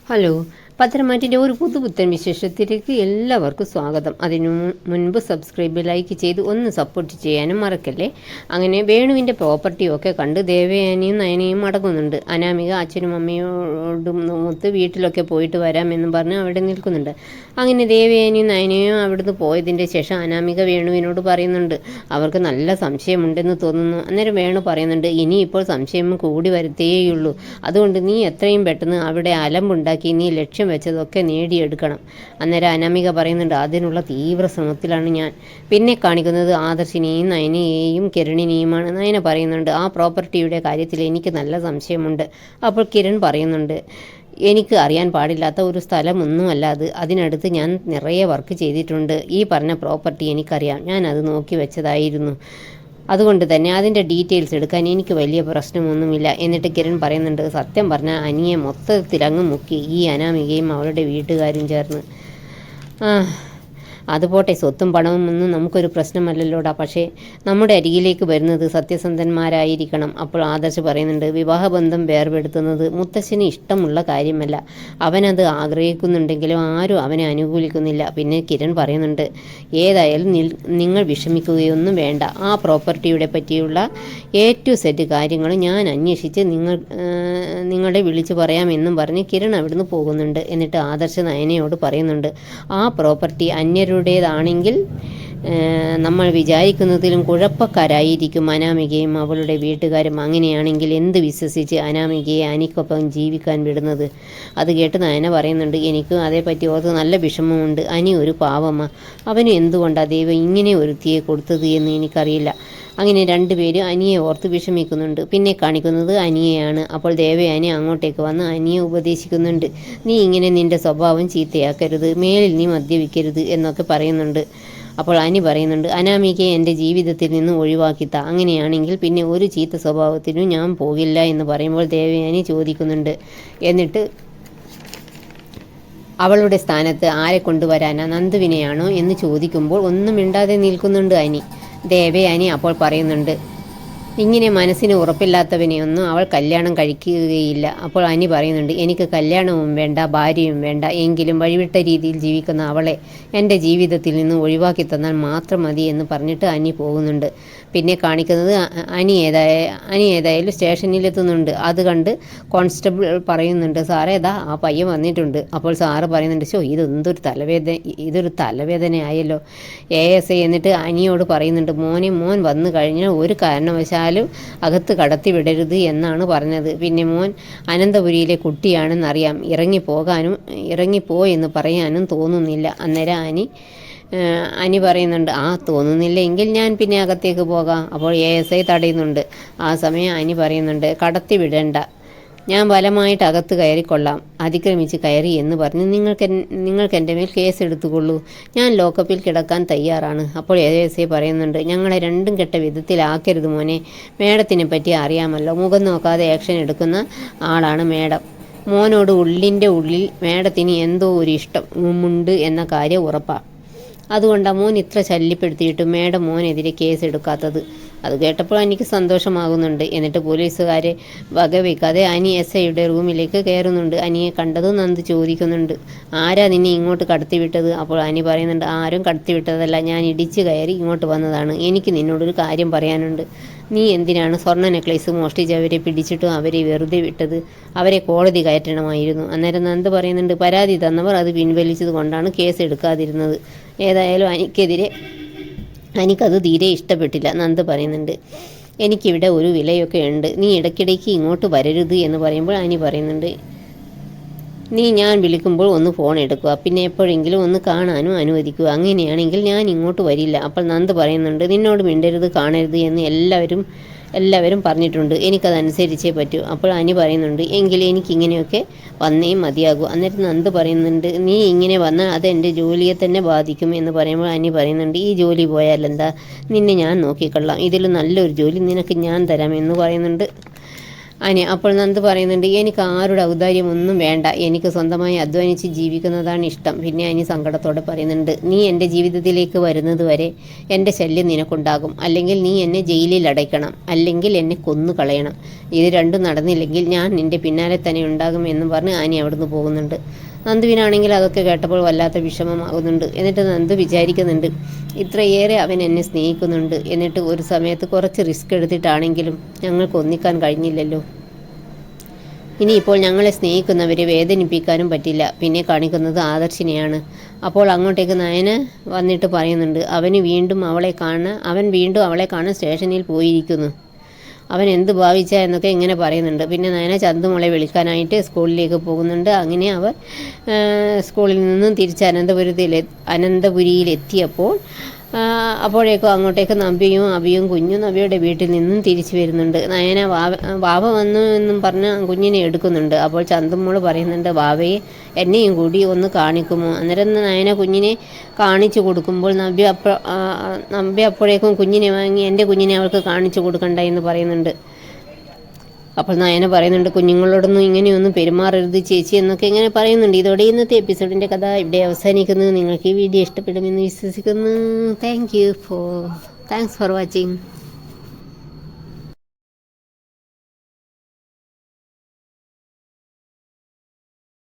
Hello, പത്തനംതിട്ടയുടെ ഒരു പുതുപുത്തൻ വിശേഷത്തിലേക്ക് എല്ലാവർക്കും സ്വാഗതം. അതിനു മുൻപ് സബ്സ്ക്രൈബ്, ലൈക്ക് ചെയ്ത് ഒന്ന് സപ്പോർട്ട് ചെയ്യാനും മറക്കല്ലേ. അങ്ങനെ വേണുവിൻ്റെ പ്രോപ്പർട്ടിയൊക്കെ കണ്ട് ദേവയാനിയും നയനയും മടങ്ങുന്നുണ്ട്. അനാമിക അച്ഛനും അമ്മയോടും ഒത്ത് വീട്ടിലൊക്കെ പോയിട്ട് വരാമെന്നും പറഞ്ഞ് അവിടെ നിൽക്കുന്നുണ്ട്. അങ്ങനെ ദേവയാനിയും നയനയും അവിടുന്ന് പോയതിൻ്റെ ശേഷം അനാമിക വേണുവിനോട് പറയുന്നുണ്ട്, അവർക്ക് നല്ല സംശയമുണ്ടെന്ന് തോന്നുന്നു. അന്നേരം വേണു പറയുന്നുണ്ട്, ഇനിയിപ്പോൾ സംശയം കൂടി വരത്തേയുള്ളൂ. അതുകൊണ്ട് നീ എത്രയും പെട്ടെന്ന് അവിടെ അലമ്പുണ്ടാക്കി നീ ലക്ഷ്യം വെച്ചതൊക്കെ നേടിയെടുക്കണം. അന്നേരം അനാമിക പറയുന്നുണ്ട്, അതിനുള്ള തീവ്ര ശ്രമത്തിലാണ് ഞാൻ. പിന്നെ കാണിക്കുന്നത് ആദർശിനെയും നയനയെയും കിരണിനെയുമാണ്. നയന പറയുന്നുണ്ട്, ആ പ്രോപ്പർട്ടിയുടെ കാര്യത്തിൽ എനിക്ക് നല്ല സംശയമുണ്ട്. അപ്പോൾ കിരൺ പറയുന്നുണ്ട്, എനിക്ക് അറിയാൻ പാടില്ലാത്ത ഒരു സ്ഥലമൊന്നുമല്ല അത്. അതിനടുത്ത് ഞാൻ നിറയെ വർക്ക് ചെയ്തിട്ടുണ്ട്. ഈ പറഞ്ഞ പ്രോപ്പർട്ടി എനിക്കറിയാം, ഞാൻ അത് നോക്കി വെച്ചതായിരുന്നു. അതുകൊണ്ട് തന്നെ അതിൻ്റെ ഡീറ്റെയിൽസ് എടുക്കാൻ എനിക്ക് വലിയ പ്രശ്നമൊന്നുമില്ല. എന്നിട്ട് കിരൺ പറയുന്നുണ്ട്, സത്യം പറഞ്ഞാൽ അനിയെ മൊത്തത്തിലങ്ങ് മുക്കി ഈ അനാമികയും അവളുടെ വീട്ടുകാരും ചേർന്ന്. അതുപോട്ടെ, സ്വത്തും പണവും ഒന്നും നമുക്കൊരു പ്രശ്നമല്ലല്ലോടാ. പക്ഷേ നമ്മുടെ അരികിലേക്ക് വരുന്നത് സത്യസന്ധന്മാരായിരിക്കണം. അപ്പോൾ ആദർശ് പറയുന്നുണ്ട്, വിവാഹബന്ധം വേർപെടുത്തുന്നത് മുത്തശ്ശന് ഇഷ്ടമുള്ള കാര്യമല്ല. അവനത് ആഗ്രഹിക്കുന്നുണ്ടെങ്കിലും ആരും അവനെ അനുകൂലിക്കുന്നില്ല. പിന്നെ കിരൺ പറയുന്നുണ്ട്, ഏതായാലും നിങ്ങൾ വിഷമിക്കുകയൊന്നും വേണ്ട. ആ പ്രോപ്പർട്ടിയുടെ പറ്റിയുള്ള A to Z കാര്യങ്ങൾ ഞാൻ അന്വേഷിച്ച് നിങ്ങളെ വിളിച്ചു പറയാമെന്നും പറഞ്ഞ് കിരൺ അവിടുന്ന് പോകുന്നുണ്ട്. എന്നിട്ട് ആദർശ നയനയോട് പറയുന്നുണ്ട്, ആ പ്രോപ്പർട്ടി അന്യരുടേതാണെങ്കിൽ നമ്മൾ വിചാരിക്കുന്നതിലും കുഴപ്പക്കാരായിരിക്കും അനാമികയും അവളുടെ വീട്ടുകാരും. അങ്ങനെയാണെങ്കിൽ എന്ത് വിശ്വസിച്ച് അനാമികയെ അനിക്കൊപ്പം ജീവിക്കാൻ വിടുന്നത്? അത് കേട്ട് നയന പറയുന്നുണ്ട്, എനിക്കും അതേപ്പറ്റി ഓർത്ത് നല്ല വിഷമമുണ്ട്. അനി ഒരു പാവമ്മ. അവന് എന്തുകൊണ്ടാണ് ദൈവം ഇങ്ങനെ ഒരുത്തിയെ കൊടുത്തത് എന്ന് എനിക്കറിയില്ല. അങ്ങനെ രണ്ടുപേരും അനിയെ ഓർത്ത് വിഷമിക്കുന്നുണ്ട്. പിന്നെ കാണിക്കുന്നത് അനിയെയാണ്. അപ്പോൾ ദേവയാനി അങ്ങോട്ടേക്ക് വന്ന് അനിയെ ഉപദേശിക്കുന്നുണ്ട്, നീ ഇങ്ങനെ നിൻ്റെ സ്വഭാവം ചീത്തയാക്കരുത്, മേലിൽ നീ മദ്യപിക്കരുത് എന്നൊക്കെ പറയുന്നുണ്ട്. അപ്പോൾ അനി പറയുന്നുണ്ട്, അനാമികയെ എൻ്റെ ജീവിതത്തിൽ നിന്ന് ഒഴിവാക്കിത്ത, അങ്ങനെയാണെങ്കിൽ പിന്നെ ഒരു ചീത്ത സ്വഭാവത്തിനും ഞാൻ പോകില്ല എന്ന് പറയുമ്പോൾ ദേവയാനി ചോദിക്കുന്നുണ്ട്, എന്നിട്ട് അവളുടെ സ്ഥാനത്ത് ആരെ കൊണ്ടുവരാനാ, നന്ദുവിനെയാണോ എന്ന് ചോദിക്കുമ്പോൾ ഒന്നും മിണ്ടാതെ നിൽക്കുന്നുണ്ട് അനി. ദേവയാനി അപ്പോൾ പറയുന്നുണ്ട്, ഇങ്ങനെ മനസ്സിന് ഉറപ്പില്ലാത്തവനെയൊന്നും അവൾ കല്യാണം കഴിക്കുകയില്ല. അപ്പോൾ അനി പറയുന്നുണ്ട്, എനിക്ക് കല്യാണവും വേണ്ട, ഭാര്യയും വേണ്ട. എങ്കിലും വഴിവിട്ട രീതിയിൽ ജീവിക്കുന്ന അവളെ എൻ്റെ ജീവിതത്തിൽ നിന്ന് ഒഴിവാക്കി തന്നാൽ മാത്രം മതി എന്ന് പറഞ്ഞിട്ട് അനി പോകുന്നുണ്ട്. പിന്നെ കാണിക്കുന്നത് അനി ഏതായാലും സ്റ്റേഷനിലെത്തുന്നുണ്ട്. അത് കണ്ട് കോൺസ്റ്റബിൾ പറയുന്നുണ്ട്, സാറേ ഏതാ ആ പയ്യൻ വന്നിട്ടുണ്ട്. അപ്പോൾ സാറ് പറയുന്നുണ്ട്, ഇതൊരു തലവേദനയായല്ലോ. ASI എന്നിട്ട് അനിയോട് പറയുന്നുണ്ട്, മോൻ വന്നു കഴിഞ്ഞാൽ ഒരു കാരണവശാലും അകത്ത് കടത്തി വിടരുത് എന്നാണ് പറഞ്ഞത്. പിന്നെ മോൻ അനന്തപുരിയിലെ കുട്ടിയാണെന്നറിയാം, ഇറങ്ങിപ്പോ എന്ന് പറയാനും തോന്നുന്നില്ല. അന്നേരം അനി പറയുന്നുണ്ട്, തോന്നുന്നില്ല എങ്കിൽ ഞാൻ പിന്നെ അകത്തേക്ക് പോകാം. അപ്പോൾ ASI തടയുന്നുണ്ട്. ആ സമയം അനി പറയുന്നുണ്ട്, കടത്തി വിടണ്ട, ഞാൻ ബലമായിട്ട് അകത്ത് കയറിക്കൊള്ളാം. അതിക്രമിച്ച് കയറി എന്ന് പറഞ്ഞ് നിങ്ങൾക്ക് എൻ്റെ മേൽ കേസ് എടുത്തുകൊള്ളൂ. ഞാൻ ലോക്കപ്പിൽ കിടക്കാൻ തയ്യാറാണ്. അപ്പോൾ ASI പറയുന്നുണ്ട്, ഞങ്ങളെ രണ്ടും കെട്ട വിധത്തിലാക്കരുത് മോനെ. മേഡത്തിനെ പറ്റി അറിയാമല്ലോ, മുഖം നോക്കാതെ ആക്ഷൻ എടുക്കുന്ന ആളാണ് മേഡം. മോനോട് ഉള്ളിൻ്റെ ഉള്ളിൽ മേഡത്തിന് എന്തോ ഒരു ഇഷ്ടമുണ്ട് എന്ന കാര്യം ഉറപ്പാണ്. അതുകൊണ്ടാണ് മോൻ ഇത്ര ശല്യപ്പെടുത്തിയിട്ടും മേഡം മോനെതിരെ കേസ് എടുക്കാത്തത്. അത് കേട്ടപ്പോൾ എനിക്ക് സന്തോഷമാകുന്നുണ്ട്. എന്നിട്ട് പോലീസുകാരെ വകവയ്ക്കാതെ അനി SIയുടെ റൂമിലേക്ക് കയറുന്നുണ്ട്. അനിയെ കണ്ടത് നന്ദ് ചോദിക്കുന്നുണ്ട്, ആരാ നിന്നെ ഇങ്ങോട്ട് കടത്തിവിട്ടത്? അപ്പോൾ അനി പറയുന്നുണ്ട്, ആരും കടത്തിവിട്ടതല്ല, ഞാൻ ഇടിച്ചു കയറി ഇങ്ങോട്ട് വന്നതാണ്. എനിക്ക് നിന്നോടൊരു കാര്യം പറയാനുണ്ട്. നീ എന്തിനാണ് സ്വർണ്ണ നെക്ലേസ് മോഷ്ടിച്ചവരെ പിടിച്ചിട്ടും അവരെ വെറുതെ വിട്ടത്? അവരെ കോടതി കയറ്റണമായിരുന്നു. അന്നേരം നന്ദ് പറയുന്നുണ്ട്, പരാതി തന്നവർ അത് പിൻവലിച്ചത് കൊണ്ടാണ് കേസ് എടുക്കാതിരുന്നത്. ഏതായാലും എനിക്കത് തീരെ ഇഷ്ടപ്പെട്ടില്ല. നന്ദ് പറയുന്നുണ്ട്, എനിക്കിവിടെ ഒരു വിലയൊക്കെ ഉണ്ട്, നീ ഇടയ്ക്കിടയ്ക്ക് ഇങ്ങോട്ട് വരരുത് എന്ന് പറയുമ്പോൾ അനി പറയുന്നുണ്ട്, നീ ഞാൻ വിളിക്കുമ്പോൾ ഒന്ന് ഫോൺ എടുക്കുക, പിന്നെ എപ്പോഴെങ്കിലും ഒന്ന് കാണാനും അനുവദിക്കുക. അങ്ങനെയാണെങ്കിൽ ഞാൻ ഇങ്ങോട്ട് വരില്ല. അപ്പോൾ നന്ദ് പറയുന്നുണ്ട്, നിന്നോട് മിണ്ടരുത്, കാണരുത് എന്ന് എല്ലാവരും പറഞ്ഞിട്ടുണ്ട്, എനിക്കതനുസരിച്ചേ പറ്റൂ. അപ്പോൾ അനി പറയുന്നുണ്ട്, എങ്കിൽ എനിക്കിങ്ങനെയൊക്കെ വന്നേ മതിയാകൂ. എന്നിട്ട് നന്ദ് പറയുന്നുണ്ട്, നീ ഇങ്ങനെ വന്നാൽ അത് എൻ്റെ ജോലിയെ തന്നെ ബാധിക്കും എന്ന് പറയുമ്പോൾ അനി പറയുന്നുണ്ട്, ഈ ജോലി പോയാൽ എന്താ, നിന്നെ ഞാൻ നോക്കിക്കൊള്ളാം, ഇതിൽ നല്ലൊരു ജോലി നിനക്ക് ഞാൻ തരാം എന്ന് പറയുന്നുണ്ട്. അപ്പോൾ നന്ദ് പറയുന്നുണ്ട്, എനിക്ക് ആരുടെ ഔദാര്യം ഒന്നും വേണ്ട, എനിക്ക് സ്വന്തമായി അധ്വാനിച്ച് ജീവിക്കുന്നതാണ് ഇഷ്ടം. പിന്നെ അനി സങ്കടത്തോടെ പറയുന്നുണ്ട്, നീ എൻ്റെ ജീവിതത്തിലേക്ക് വരുന്നത് വരെ എൻ്റെ ശല്യം നിനക്കുണ്ടാകും. അല്ലെങ്കിൽ നീ എന്നെ ജയിലിൽ അടയ്ക്കണം, അല്ലെങ്കിൽ എന്നെ കൊന്നു കളയണം. ഇത് രണ്ടും നടന്നില്ലെങ്കിൽ ഞാൻ നിൻ്റെ പിന്നാലെ തന്നെ ഉണ്ടാകും എന്നും പറഞ്ഞ് അനി അവിടുന്ന് പോകുന്നുണ്ട്. നന്ദുവിനാണെങ്കിൽ അതൊക്കെ കേട്ടപ്പോൾ വല്ലാത്ത വിഷമമാകുന്നുണ്ട്. എന്നിട്ട് നന്ദു വിചാരിക്കുന്നുണ്ട്, ഇത്രയേറെ അവൻ എന്നെ സ്നേഹിക്കുന്നുണ്ട്, എന്നിട്ട് ഒരു സമയത്ത് കുറച്ച് റിസ്ക് എടുത്തിട്ടാണെങ്കിലും ഞങ്ങൾക്ക് ഒന്നിക്കാൻ കഴിഞ്ഞില്ലല്ലോ. ഇനിയിപ്പോൾ ഞങ്ങളെ സ്നേഹിക്കുന്നവരെ വേദനിപ്പിക്കാനും പറ്റില്ല. പിന്നെ കാണിക്കുന്നത് ആദർശിനെയാണ്. അപ്പോൾ അങ്ങോട്ടേക്ക് നയന വന്നിട്ട് പറയുന്നുണ്ട്, അവൻ വീണ്ടും അവളെ കാണാൻ സ്റ്റേഷനിൽ പോയിരിക്കുന്നു. അവൻ എന്ത് ഭാവിച്ച എന്നൊക്കെ ഇങ്ങനെ പറയുന്നുണ്ട്. പിന്നെ നയന ചന്തുമോളെ വിളിക്കാനായിട്ട് സ്കൂളിലേക്ക് പോകുന്നുണ്ട്. അങ്ങനെ അവർ സ്കൂളിൽ നിന്നും തിരിച്ച് അനന്തപുരിയിലെത്തിയപ്പോൾ അപ്പോഴേക്കും അങ്ങോട്ടേക്ക് നവ്യയും അഭിയും കുഞ്ഞും നവ്യയുടെ വീട്ടിൽ നിന്നും തിരിച്ചു വരുന്നുണ്ട്. നയന വാവ വന്നു എന്നും പറഞ്ഞ് കുഞ്ഞിനെ എടുക്കുന്നുണ്ട്. അപ്പോൾ ചന്തുമോള് പറയുന്നുണ്ട്, വാവയെ എന്നെയും കൂടി ഒന്ന് കാണിക്കുമോ? അന്നേരം നയന കുഞ്ഞിനെ കാണിച്ചു കൊടുക്കുമ്പോൾ നവ്യ അപ്പോഴേക്കും കുഞ്ഞിനെ വാങ്ങി എൻ്റെ കുഞ്ഞിനെ അവൾക്ക് കാണിച്ചു കൊടുക്കണ്ട എന്ന് പറയുന്നുണ്ട്. അപ്പോൾ നയന പറയുന്നുണ്ട്, കുഞ്ഞുങ്ങളോടൊന്നും ഇങ്ങനെയൊന്നും പെരുമാറരുത് ചേച്ചി എന്നൊക്കെ ഇങ്ങനെ പറയുന്നുണ്ട്. ഇതോടെ ഇന്നത്തെ എപ്പിസോഡിൻ്റെ കഥ ഇവിടെ അവസാനിക്കുന്നു. നിങ്ങൾക്ക് ഈ വീഡിയോ ഇഷ്ടപ്പെടുമെന്ന് വിശ്വസിക്കുന്നു. Thanks for watching.